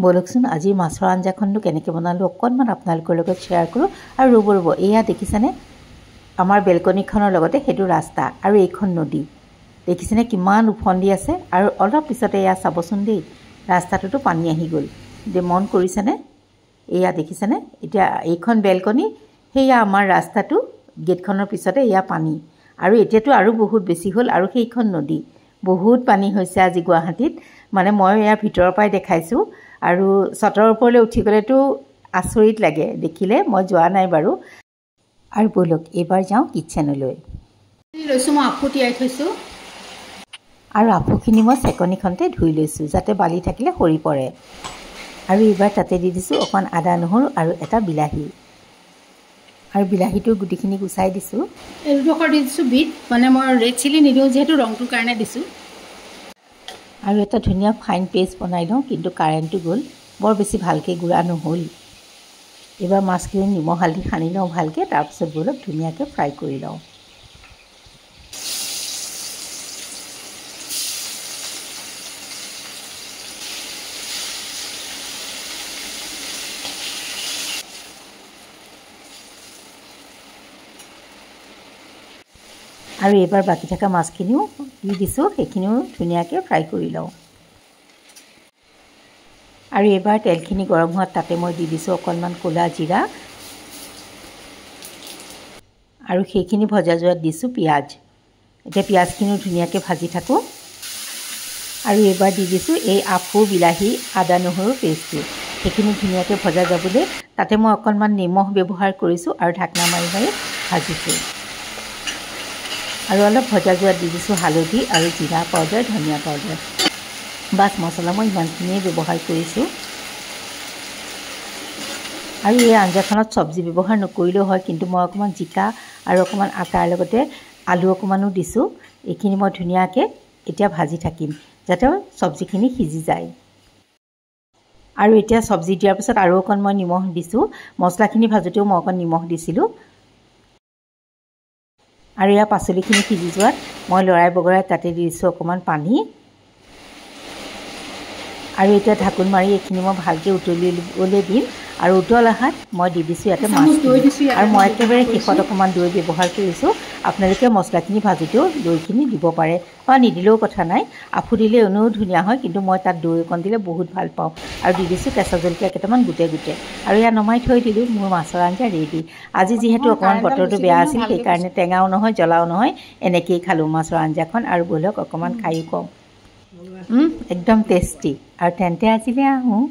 বলকচোন আজি মাছৰ আঞ্জাখননো কেনেকৈ বনালোঁ অকণমান আপোনালোকৰ লগত শ্বেয়াৰ কৰোঁ। আৰু ৰ'ব এয়া দেখিছেনে আমাৰ বেলকনিখনৰ লগতে সেইটো ৰাস্তা আৰু এইখন নদী দেখিছেনে কিমান উফন্দি আছে। আৰু অলপ পিছতে এয়া চাবচোন দেই ৰাস্তাটোতো পানী আহি গ'ল মন কৰিছেনে। এয়া দেখিছেনে এতিয়া এইখন বেলকনি সেয়া আমাৰ ৰাস্তাটো গেটখনৰ পিছতে এয়া পানী আৰু এতিয়াতো আৰু বহুত বেছি হ'ল আৰু সেইখন নদী বহুত পানী হৈছে আজি গুৱাহাটীত। মানে মই এয়া ভিতৰৰ পৰাই দেখাইছোঁ আৰু ছটৰ ওপৰলৈ উঠি গ'লেতো আচৰিত লাগে দেখিলে। মই যোৱা নাই বাৰু। আৰু ব'লক এইবাৰ যাওঁ কিটচেনলৈ। লৈছোঁ মই আফু তিয়াই থৈছোঁ আৰু আফুখিনি মই চেকনিখনতে ধুই লৈছোঁ যাতে বালি থাকিলে সৰি পৰে। আৰু এইবাৰ তাতে দি দিছোঁ অকণমান আদা নহৰু আৰু এটা বিলাহী আৰু বিলাহীটোৰ গুটিখিনি গুচাই দিছোঁ। এইডোখৰ দি দিছোঁ বিট মানে মই ৰেড চিলি নিদিওঁ যিহেতু ৰংটোৰ কাৰণে দিছোঁ। আৰু এটা ধুনীয়া ফাইন পেষ্ট বনাই লওঁ কিন্তু কাৰেণ্টটো গ'ল বৰ বেছি ভালকৈ গুড়া নহ'ল। এইবাৰ মাছখিনি নিমখ হালধি সানি লওঁ ভালকৈ তাৰপিছত ব'লক ধুনীয়াকৈ ফ্ৰাই কৰি লওঁ। আৰু এইবাৰ বাকী থকা মাছখিনিও দি দিছোঁ সেইখিনিও ধুনীয়াকৈ ফ্ৰাই কৰি লওঁ। আৰু এইবাৰ তেলখিনি গৰম হোৱাত তাতে মই দি দিছোঁ অকণমান ক'লা জিৰা আৰু সেইখিনি ভজা যোৱাত দিছোঁ পিঁয়াজ। এতিয়া পিঁয়াজখিনিও ধুনীয়াকৈ ভাজি থাকোঁ। আৰু এইবাৰ দি দিছোঁ এই আফু বিলাহী আদা নহৰু পেষ্টটো সেইখিনি ধুনীয়াকৈ ভজা যাবলৈ তাতে মই অকণমান নিমখ ব্যৱহাৰ কৰিছোঁ আৰু ঢাকনা মাৰি মাৰি ভাজিছোঁ। আৰু অলপ ভজা যোৱাত দি দিছোঁ হালধি আৰু জিৰা পাউডাৰ ধনিয়া পাউডাৰ বাছ মছলা মই ইমানখিনিয়ে ব্যৱহাৰ কৰিছোঁ। আৰু এই আঞ্জাখনত চব্জি ব্যৱহাৰ নকৰিলেও হয় কিন্তু মই অকণমান জিকা আৰু অকণমান আটাৰ লগতে আলু অকণমানো দিছোঁ। এইখিনি মই ধুনীয়াকৈ এতিয়া ভাজি থাকিম যাতে চব্জিখিনি সিজি যায়। আৰু এতিয়া চব্জি দিয়াৰ পিছত আৰু অকণ মই নিমখ দিছোঁ। মছলাখিনি ভাজোঁতেও মই অকণ নিমখ দিছিলোঁ। আৰু এয়া পাচলিখিনি সিজি যোৱাত মই লৰাই বগৰাই তাতে দি দিছোঁ অকণমান পানী। আৰু এতিয়া ঢাকোন মাৰি এইখিনি মই ভালকৈ উতলিবলৈ দিম। আৰু উতল অহাত মই দি দিছোঁ ইয়াতে মাছখিনি আৰু মই একেবাৰে শেষত অকণমান দৈ ব্যৱহাৰ কৰিছোঁ। আপোনালোকে মছলাখিনি ভাজোঁতেও দৈখিনি দিব পাৰে বা নিদিলেও কথা নাই। আফু দিলে এনেও ধুনীয়া হয় কিন্তু মই তাত দৈ অকণ দিলে বহুত ভাল পাওঁ। আৰু দি দিছোঁ কেঁচা জলকীয়া কেইটামান গোটে গোটে আৰু এয়া নমাই থৈ দিলোঁ। মোৰ মাছৰ আঞ্জা ৰেডি। আজি যিহেতু অকণমান বতৰটো বেয়া আছিল সেইকাৰণে টেঙাও নহয় জ্বলাও নহয় এনেকৈয়ে খালোঁ মাছৰ আঞ্জাখন। আৰু ব'লক অকণমান খায়ো কওঁ একদম টেষ্টি। আৰু তেন্তে আজিলৈ আহোঁ।